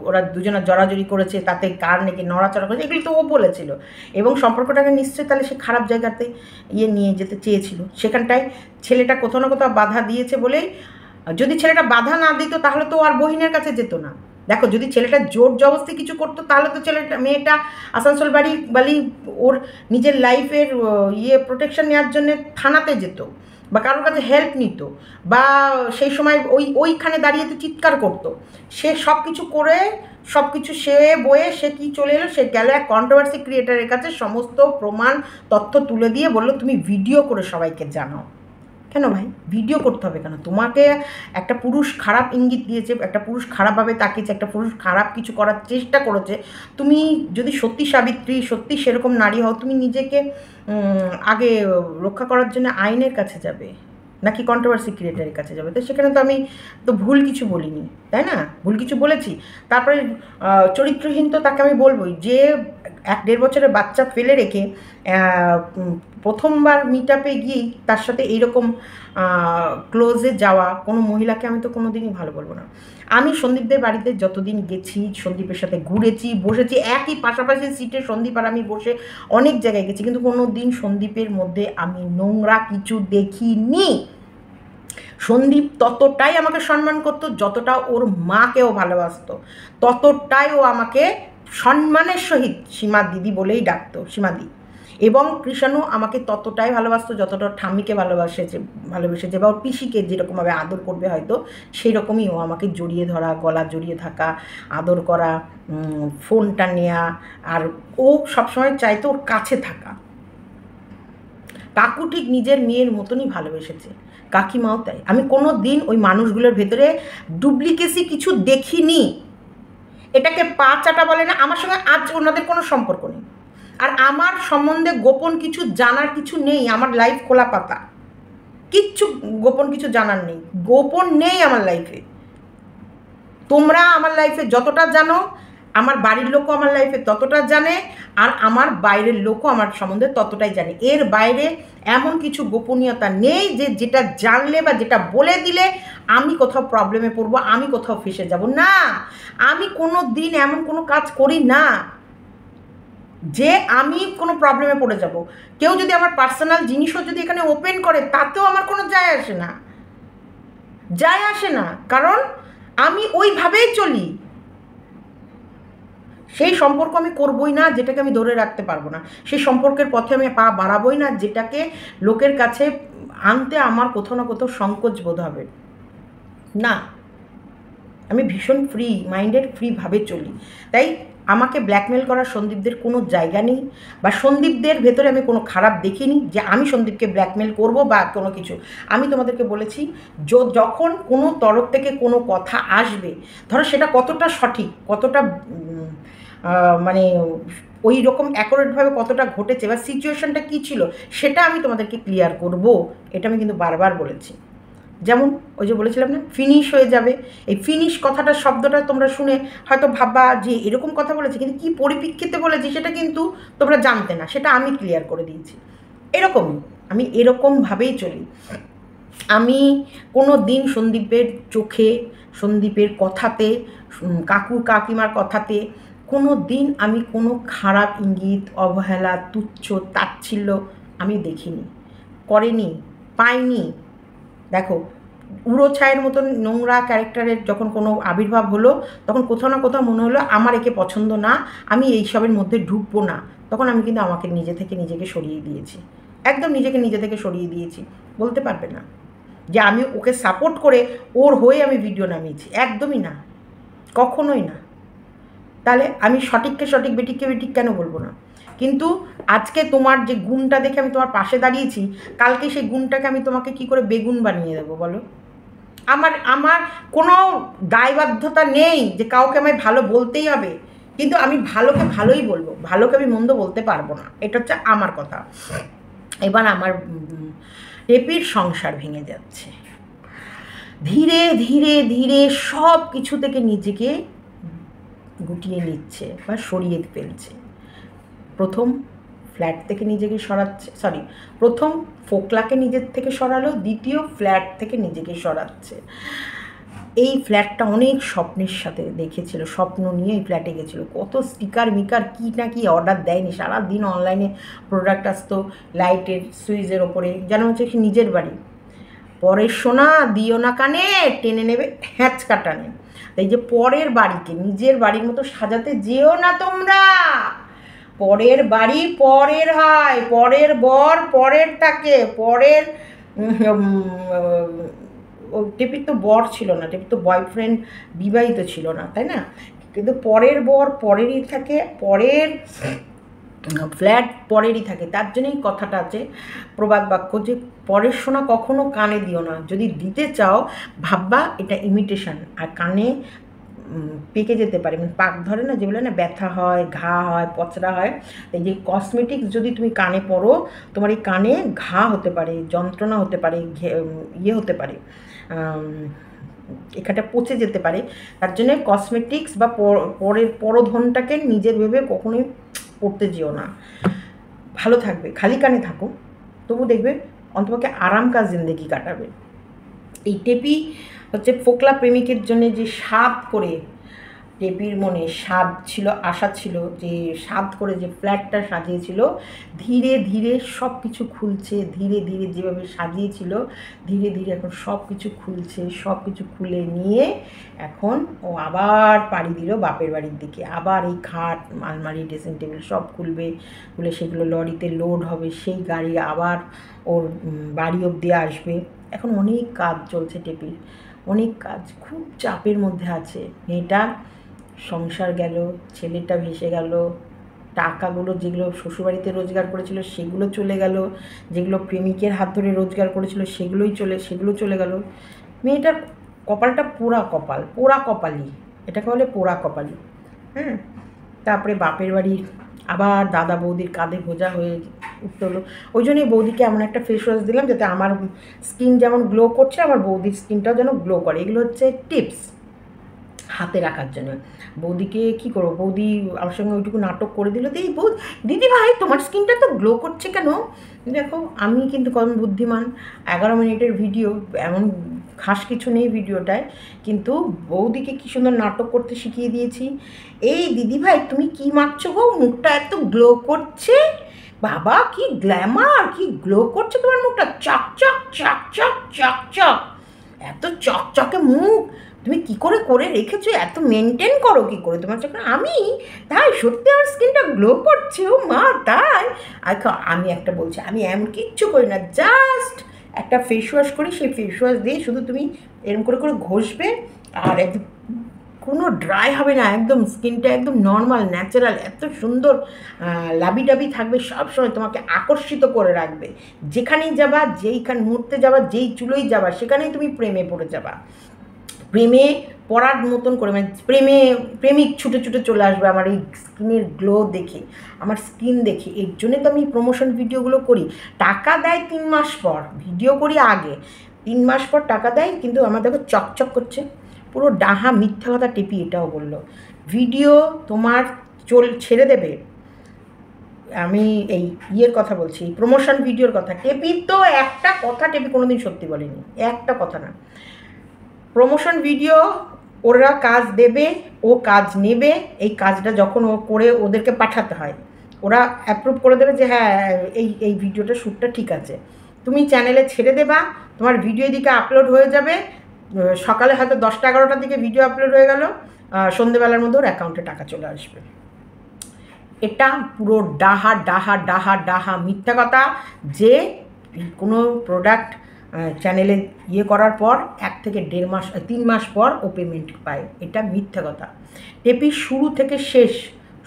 ওরা দুজনে জড়াজড়ি করেছে, তাতে কার নাকি নড়াচড়া করেছে, এগুলো তো ও বলেছিল। এবং সম্পর্কটাকে নিশ্চয়ই তাহলে সে খারাপ জায়গাতে নিয়ে যেতে চেয়েছিল। সেখানটায় ছেলেটা কোথাও না কোথাও বাধা দিয়েছে বলেই, যদি ছেলেটা বাধা না দিত তাহলে তো আর বহিনের কাছে যেত না। দেখো, যদি ছেলেটা জোর জবরদস্তি কিছু করতো তাহলে তো মেয়েটা আসানসোল বাড়ি ওর নিজের লাইফের প্রোটেকশন নেওয়ার জন্য থানাতে যেত, বা কারোর কাছে হেল্প নিত, বা সেই সময় ওইখানে দাঁড়িয়ে তো চিৎকার করতো। সে সব কিছু করে, সব কিছু সে বয়ে সে কি চলে এলো, সে গেল এক কন্ট্রোভার্সি ক্রিয়েটারের কাছে, সমস্ত প্রমাণ তথ্য তুলে দিয়ে বললো তুমি ভিডিও করে সবাইকে জানাও। কেন ভাই ভিডিও করতে হবে কেন? তোমাকে একটা পুরুষ খারাপ ইঙ্গিত দিয়েছে, একটা পুরুষ খারাপভাবে তাকিয়েছে, একটা পুরুষ খারাপ কিছু করার চেষ্টা করেছে। তুমি যদি সত্যি সাবিত্রী, সত্যি সেরকম নারী হও, তুমি নিজেকে আগে রক্ষা করার জন্য আইনের কাছে যাবে, নাকি কন্ট্রোভার্সি ক্রিয়েটারের কাছে যাবে? তো সেখানে তো আমি তো ভুল কিছু বলিনি, তাই না? ভুল কিছু বলেছি। তারপরে চরিত্রহীন তো তাকে আমি বলবোই, যে 1-1.5 বছরের বাচ্চা ফেলে রেখে প্রথমবার মিট আপে গিয়েই তার সাথে এইরকম ক্লোজে যাওয়া কোনো মহিলাকে আমি তো কোনো দিনই ভালো বলবো না। আমি সন্দীপদের বাড়িতে যতদিন গেছি, সন্দীপের সাথে ঘুরেছি, বসেছি, একই পাশাপাশি সিটে সন্দীপ আর আমি বসে অনেক জায়গায় গেছি, কিন্তু কোনো দিন সন্দীপের মধ্যে আমি নোংরা কিছু দেখিনি। সন্দীপ ততটাই আমাকে সম্মান করতো যতটা ওর মাকেও ভালোবাসতো, ততটাই ও আমাকে সম্মানের সহিত সীমা দিদি বলেই ডাকতো, সীমাদি। এবং কৃষাণু আমাকে ততটাই ভালোবাসতো যতটা ঠাম্মিকে ভালোবেসেছে, বা ওর পিসিকে যেরকমভাবে আদর করবে হয়তো সেই রকমই ও আমাকে জড়িয়ে ধরা, গলা জড়িয়ে থাকা, আদর করা, ফোনটা নেওয়া, আর ও সবসময় চাইতো ওর কাছে থাকা। কাকু ঠিক নিজের মেয়ের মতনই ভালোবেসেছে, কাকিমাও তাই। আমি কোনো দিন ওই মানুষগুলোর ভেতরে ডুপ্লিকেসি কিছু দেখিনি। এটাকে পা চাটা বলে না, আমার সঙ্গে আজ ওনাদের কোনো সম্পর্ক নেই, আর আমার সম্বন্ধে গোপন কিছু জানার কিছু নেই। আমার লাইফ খোলা পাতা, কিচ্ছু গোপন কিছু জানার নেই, গোপন নেই আমার লাইফে। তোমরা আমার লাইফে যতটা জানো, আমার বাড়ির লোকও আমার লাইফে ততটা জানে, আর আমার বাইরের লোকও আমার সম্বন্ধে ততটাই জানে। এর বাইরে এমন কিছু গোপনীয়তা নেই যে যেটা জানলে বা যেটা বলে দিলে আমি কোথাও প্রবলেমে পড়বো, আমি কোথাও ফেসে যাব না। আমি কোনো দিন এমন কোনো কাজ করি না যে আমি কোনো প্রবলেমে পড়ে যাব। কেউ যদি আমার পার্সোনাল জিনিসও যদি এখানে ওপেন করে তাতেও আমার কোনো যায় আসে না, কারণ আমি ওইভাবেই চলি। সেই সম্পর্ক আমি করবই না যেটাকে আমি ধরে রাখতে পারবো না, সেই সম্পর্কের পথে আমি পা বাড়াবোই না যেটাকে লোকের কাছে আনতে আমার কোথাও না কোথাও সংকোচ বোধ হবে না। আমি ভীষণ ফ্রি মাইন্ডেড, ফ্রিভাবে চলি। তাই আমাকে ব্ল্যাকমেল করার সন্দীপদের কোনো জায়গা নেই, বা সন্দীপদের ভেতরে আমি কোনো খারাপ দেখিনি যে আমি সন্দীপকে ব্ল্যাকমেল করব বা কোনো কিছু। আমি তোমাদেরকে বলেছি, যখন কোনো তরফ থেকে কোনো কথা আসবে, ধরো সেটা কতটা সঠিক, কতটা মানে ওই রকম অ্যাকুরেটভাবে কতটা ঘটেছে বা সিচুয়েশনটা কী ছিল, সেটা আমি তোমাদেরকে ক্লিয়ার করব। এটা আমি কিন্তু বারবার বলেছি। যেমন ওই যে বলেছিলাম না, ফিনিশ হয়ে যাবে, এই ফিনিশ কথাটা, শব্দটা তোমরা শুনে হয়তো ভাববা যে এরকম কথা বলেছে, কিন্তু কী পরিপ্রেক্ষিতে বলেছি সেটা কিন্তু তোমরা জানতে না, সেটা আমি ক্লিয়ার করে দিয়েছি। এরকমই আমি এরকমভাবেই চলি। আমি কোনো দিন সন্দীপের চোখে, সন্দীপের কথাতে, কাকু কাকিমার কথাতে কোনো দিন আমি কোনো খারাপ ইঙ্গিত, অবহেলা, তুচ্ছ তাচ্ছিল্য আমি দেখিনি, করেনি, পাইনি। দেখো, উড়ো ছায়ের মতন নোংরা ক্যারেক্টারের যখন কোনো আবির্ভাব হলো, তখন কোথাও না কোথাও মনে হলো আমার একে পছন্দ না, আমি এইসবের মধ্যে ঢুকবো না। তখন আমি কিন্তু আমাকে নিজেকে সরিয়ে দিয়েছি, একদম নিজে থেকে সরিয়ে দিয়েছি। বলতে পারবে না যে আমি ওকে সাপোর্ট করে ওর হয়ে আমি ভিডিও নামিয়েছি, একদমই না, কখনোই না। তাহলে আমি সঠিককে সঠিক, বেঠিককে বেঠিক কেন বলবো না? কিন্তু আজকে তোমার যে গুণটা দেখে আমি তোমার পাশে দাঁড়িয়েছি, কালকে সেই গুণটাকে আমি তোমাকে কি করে বেগুন বানিয়ে দেবো বলো? আমার কোনো দায়বদ্ধতা নেই যে কাউকে আমায় ভালো বলতেই হবে, কিন্তু আমি ভালোকে ভালোই বলবো, ভালোকে আমি মন্দ বলতে পারবো না। এটা হচ্ছে আমার কথা। এবার আমার টেপির সংসার ভেঙে যাচ্ছে, ধীরে ধীরে ধীরে সব কিছু থেকে নিজেকে গুটিয়ে নিচ্ছে বা সরিয়ে ফেলছে। প্রথম ফ্ল্যাট থেকে নিজেকে সরাচ্ছে, প্রথম ফোকলাকে নিজের থেকে সরালো, দ্বিতীয় ফ্ল্যাট থেকে নিজেকে সরাচ্ছে। এই ফ্ল্যাটটা অনেক স্বপ্নের সাথে দেখেছিল, স্বপ্ন নিয়ে এই ফ্ল্যাটে গেছিলো, কত স্টিকার মিকার কী না কি অর্ডার দেয়নি, সারাদিন অনলাইনে প্রোডাক্ট আসতো লাইটের সুইচের ওপরে, যেন হচ্ছে কি নিজের বাড়ি। পরের সোনা দিও না কানে, টেনে নেবে হ্যাঁচ কাটানে। এই যে পরের বাড়িকে নিজের বাড়ির মতো সাজাতে যেও না তোমরা। পরের বাড়ি পরের হয়, পরের বর পরের থাকে, পরের ও টেপির তো বর ছিল না, টেপির তো বয়ফ্রেন্ড বিবাহিত ছিল না, তাই না? কিন্তু পরের বর পরেরই থাকে, পরের ফ্ল্যাট পরেরই থাকে। তার জন্যই কথাটা আছে প্রবাদ বাক্য যে পরের সোনা কখনো কানে দিও না, যদি দিতে চাও ভাববা এটা ইমিটেশন, আর কানে পেকে যেতে পারে, মানে পাক ধরে না, যেগুলো না ব্যথা হয়, ঘা হয়, পচড়া হয়। এই যে কসমেটিক্স যদি তুমি কানে পরো, তোমার এই কানে ঘা হতে পারে, যন্ত্রণা হতে পারে, ইয়ে হতে পারে, এখানটা পচে যেতে পারে। তার জন্য কসমেটিক্স বা পরের পরধনটাকে নিজের ভেবে কখনোই পড়তে যেও না। ভালো থাকবে, খালি কানে থাকো, তবু দেখবে অন্তপক্ষে আরাম কাজ জিন্দেগি কাটাবে। এই টেপি হচ্ছে ফোকলা প্রেমিকের জন্য যে স্বাদ করে, টেপির মনে স্বাদ ছিল, আশা ছিল যে স্বাদ করে যে ফ্ল্যাটটা সাজিয়েছিল, ধীরে ধীরে সব কিছু খুলছে, ধীরে ধীরে যেভাবে সাজিয়েছিল ধীরে ধীরে এখন সব কিছু খুলছে, সব কিছু খুলে নিয়ে এখন ও আবার পাড়ি দিল বাপের বাড়ির দিকে। আবার এই খাট, আলমারি, ড্রেসিং টেবিল সব খুলবে, খুলে সেগুলো লরিতে লোড হবে, সেই গাড়ি আবার ওর বাড়ি অবধি আসবে। এখন অনেক কাজ চলছে টেপির, অনেক কাজ, খুব চাপের মধ্যে আছে মেয়েটা। সংসার গেল, ছেলেটা ভেসে গেল, টাকাগুলো যেগুলো শ্বশুরবাড়িতে রোজগার করেছিল সেগুলো চলে গেল, যেগুলো প্রেমিকের হাত ধরে রোজগার করেছিল সেগুলো চলে গেল। মেয়েটার কপালটা পোড়া কপাল, পোড়া কপালি, এটাকে বলে পোড়া কপালি। হ্যাঁ, তারপরে বাপের বাড়ির আবার দাদা বৌদির কাঁধে বোঝা হয়ে উঠতে হলো। ওই জন্যই বৌদিকে এমন একটা ফেস ওয়াশ দিলাম যাতে আমার স্কিন যেমন গ্লো করছে আমার বৌদির স্কিনটাও যেন গ্লো করে। এগুলো হচ্ছে টিপস হাতে রাখার জন্য। বৌদিকে কী করবো, বৌদি আমার সঙ্গে ওইটুকু নাটক করে দিল, এই দিদি ভাই তোমার স্কিনটা তো গ্লো করছে কেন? দেখো আমি কিন্তু কম বুদ্ধিমান, 11 মিনিটের ভিডিও, এমন খাস কিছু নেই ভিডিওটায়, কিন্তু বৌদিকে কী সুন্দর নাটক করতে শিখিয়ে দিয়েছি। এই দিদি ভাই তুমি কী মাখছো গো, মুখটা এত গ্লো করছে, বাবা কি গ্ল্যামার, কি গ্লো করছে তোমার মুখটা, চকচক চকচক চকচক, এত চকচকে মুখ তুমি কী করে করে রেখেছো, এত মেনটেন করো কী করে তোমার চোখে? আমি তাই সত্যি আমার স্কিনটা গ্লো করছে, ও মা তাই? আমি একটা বলছি, আমি এমন কিচ্ছু করি না, জাস্ট একটা ফেস ওয়াশ করি, সেই ফেস ওয়াশ দিয়ে শুধু তুমি এরকম করে করে ঘষবে, আর একদম কোনো ড্রাই হবে না, একদম স্কিনটা একদম নর্মাল ন্যাচারাল, এত সুন্দর লাবি টাবি থাকবে, সবসময় তোমাকে আকর্ষিত করে রাখবে। যেখানেই যাবা, যেইখান মুহূর্তে যাবা, যেই চুলোই যাবা, সেখানেই তুমি প্রেমে পড়ে যাবা, প্রেমে পড়ার মতন করে, মানে প্রেমিক ছুটে ছুটে চলে আসবে আমার এই স্কিনের গ্লো দেখে, আমার স্কিন দেখে। এর জন্যে তো আমি প্রমোশন ভিডিওগুলো করি। টাকা দেয় 3 মাস পর, ভিডিও করি আগে, 3 মাস পর টাকা দেয়, কিন্তু আমার দেখো চকচক করছে, পুরো ডাহা মিথ্যা কথা টেপি এটাও বললো। ভিডিও তোমার ছেড়ে দেবে, আমি এই ইয়ের কথা বলছি, প্রমোশন ভিডিওর কথা। টেপি তো একটা কথা টেপি কোনোদিন সত্যি বলেনি, একটা কথা না। প্রমোশন ভিডিও ওরা কাজ দেবে, ও কাজ নেবে, এই কাজটা যখন ও করে ওদেরকে পাঠাতে হয়, ওরা অ্যাপ্রুভ করে দেবে যে হ্যাঁ এই ভিডিওটা শ্যুটটা ঠিক আছে, তুমি চ্যানেলে ছেড়ে দেবা, তোমার ভিডিও এদিকে আপলোড হয়ে যাবে, সকালে হয়তো 10টা-11টার দিকে ভিডিও আপলোড হয়ে গেল, সন্ধেবেলার মধ্যে ওর অ্যাকাউন্টে টাকা চলে আসবে। এটা পুরো ডাহা ডাহা ডাহা ডাহা মিথ্যা কথা, যে কোনো প্রোডাক্ট চ্যানেলে ইয়ে করার পর 1 থেকে 1.5 মাস 3 মাস পর ও পেমেন্ট পায়, এটা মিথ্যা কথা। টেপি শুরু থেকে শেষ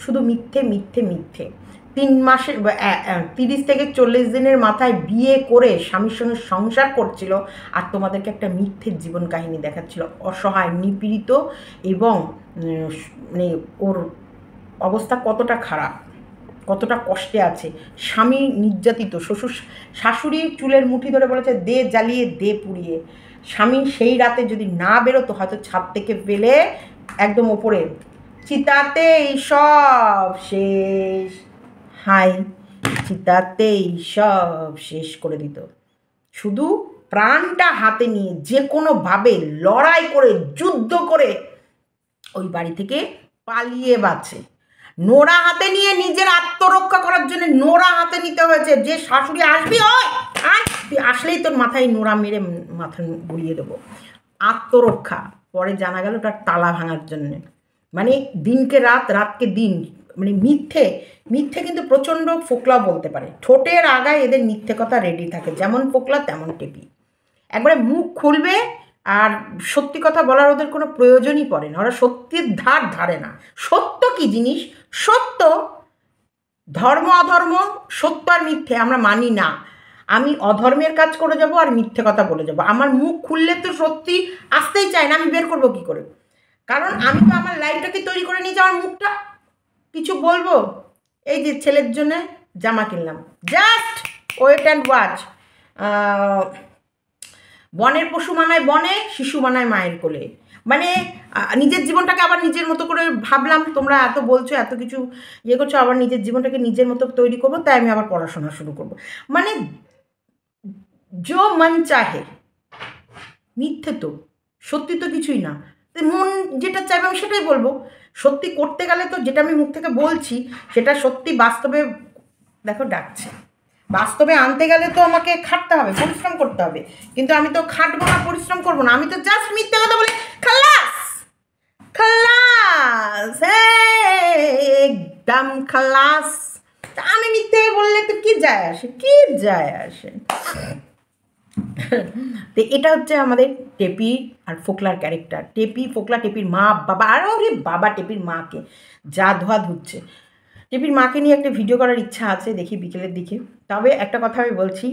শুধু মিথ্যে মিথ্যে মিথ্যে। 3 মাসে 30 থেকে 40 দিনের মাথায় বিয়ে করে স্বামীর সঙ্গে সংসার করছিল, আর তোমাদেরকে একটা মিথ্যের জীবন কাহিনী দেখাচ্ছিল, অসহায়, নিপীড়িত, এবং মানে ওর অবস্থা কতটা খারাপ, কতটা কষ্টে আছে, স্বামী নির্যাতিত, শাশুড়ি চুলের মুঠি ধরে বলেছে দে জ্বালিয়ে দে পুড়িয়ে, স্বামী সেই রাতে যদি না বেরোতো হয়তো ছাদ থেকে ফেলে একদম ওপরে, চিতাতেই সব শেষ, হাই, চিতাতেই সব শেষ করে দিত। শুধু প্রাণটা হাতে নিয়ে যে কোনোভাবে লড়াই করে যুদ্ধ করে ওই বাড়ি থেকে পালিয়ে বাঁচে। নোরা হাতে নিয়ে নিজের আত্মরক্ষা করার জন্য নোরা হাতে নিতে হয়েছে। যে শাশুড়ি আসবি হয় আর তুই আসলেই তোর মাথায় নোরা মেরে মাথা গুলিয়ে দেবো। আত্মরক্ষা। পরে জানা গেল তার তালা ভাঙার জন্যে। মানে দিনকে রাত, রাতকে দিন, মানে মিথ্যে মিথ্যে কিন্তু প্রচণ্ড ফোকলা বলতে পারে। ঠোঁটের আগায় এদের মিথ্যে কথা রেডি থাকে, যেমন ফোকলা তেমন টেপি। একবারে মুখ খুলবে আর সত্যি কথা বলার ওদের কোনো প্রয়োজনই পড়ে না। ওরা সত্যির ধার ধারে না। সত্য কি জিনিস? সত্য, ধর্ম অধর্ম, সত্য আর মিথ্যে আমরা মানি না। আমি অধর্মের কাজ করে যাব আর মিথ্যে কথা বলে যাব। আমার মুখ খুললে তো সত্যি আসতেই চায় না, আমি বের করবো কী করে? কারণ আমি তো আমার লাইফটাকে তৈরি করে নিয়েছি। আমার মুখটা কিছু বলবো, এই যে ছেলের জন্য জামা কিনলাম, জাস্ট ওয়েট অ্যান্ড ওয়াচ। বনের পশু মানায় বনে, শিশু মানায় মায়ের কোলে। মানে নিজের জীবনটাকে আবার নিজের মতো করে ভাবলাম, তোমরা এত বলছো, এত কিছু ইয়ে করছো, আবার নিজের জীবনটাকে নিজের মতো তৈরি করবো, তাই আমি আবার পড়াশোনা শুরু করবো। মানে যো মন চাহে। মিথ্যে তো, সত্যি তো কিছুই না। মন যেটা চাইবে আমি সেটাই বলবো। সত্যি করতে গেলে তো যেটা আমি মুখ থেকে বলছি সেটা সত্যি বাস্তবে দেখো ডাকছে। বাস্তবে আনতে গেলে তো আমাকে খাটতে হবে, পরিশ্রম করতে হবে। কিন্তু আমি তো খাটবো না, পরিশ্রম করবো না। আমি তো জাস্ট মিথ্যে কথা বলে খালাস খালাস, একদম খালাস। আমি মিথ্যে বললে তো কি যায় আসে, কি যায় আসে? তো এটা হচ্ছে আমাদের টেপি আর ফোকলার ক্যারেক্টার। টেপি, ফোকলা, টেপির মা বাবা, আরও রে বাবা টেপির মাকে যা ধোয়া ধুচ্ছে। টেপির মাকে নিয়ে একটা ভিডিও করার ইচ্ছা আছে, দেখি বিকেলের দিকে। তবে একটা কথা আমি বলছি,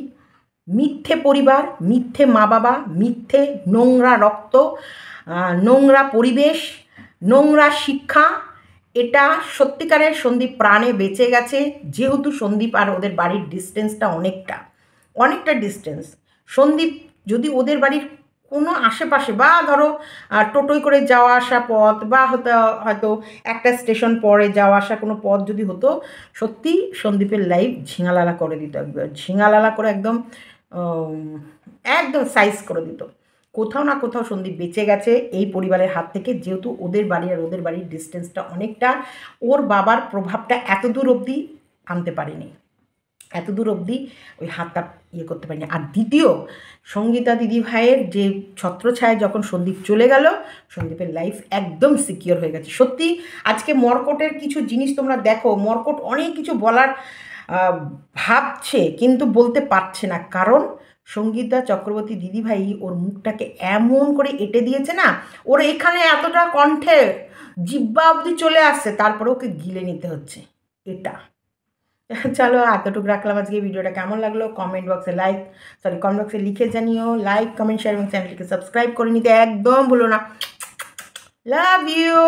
মিথ্যে পরিবার, মিথ্যে মা বাবা, মিথ্যে নোংরা রক্ত, নোংরা পরিবেশ, নোংরা শিক্ষা, এটা সত্যিকারের সন্দীপ প্রাণে বেঁচে গেছে। যেহেতু সন্দীপ আর ওদের বাড়ির ডিস্টেন্সটা অনেকটা ডিস্টেন্স। সন্দীপ যদি ওদের বাড়ির কোনো আশেপাশে বা ধরো টোটোয় করে যাওয়া আসা পথ, বা হয়তো একটা স্টেশন পরে যাওয়া আসা কোনো পথ যদি হতো, সত্যি সন্দীপের লাইফ ঝিঙালালা করে দিত। একবার ঝিঙালালা করে একদম একদম সাইজ করে দিত। কোথাও না কোথাও সন্দীপ বেঁচে গেছে এই পরিবারের হাত থেকে। যেহেতু ওদের বাড়ি আর ওদের বাড়ির ডিস্টেন্সটা অনেকটা, ওর বাবার প্রভাবটা এত দূর অবধি আনতে পারেনি, এত দূর অবধি ওই হাতটা ইয়ে করতে পারিনি। আর দ্বিতীয়, সঙ্গীতা দিদি ভাইয়ের যে ছত্রছায়ায় যখন সন্দীপ চলে গেল, সন্দীপের লাইফ একদম সিকিওর হয়ে গেছে। সত্যি আজকে মর্কটের কিছু জিনিস তোমরা দেখো, মর্কট অনেক কিছু বলার ভাবছে কিন্তু বলতে পারছে না। কারণ সঙ্গীতা চক্রবর্তী দিদিভাই ওর মুখটাকে এমন করে এঁটে দিয়েছে না, ওর এখানে এতটা কণ্ঠে জিব্বা অবধি চলে আসছে, তারপরে ওকে গিলে নিতে হচ্ছে। এটা চলো এতটুকু রাখলাম আজকে। ভিডিওটা কেমন লাগলো কমেন্ট বক্সে লিখে জানিও। লাইক, কমেন্ট, শেয়ার এবং চ্যানেলটিকে সাবস্ক্রাইব করে নিতে একদম ভুলো না। Love you.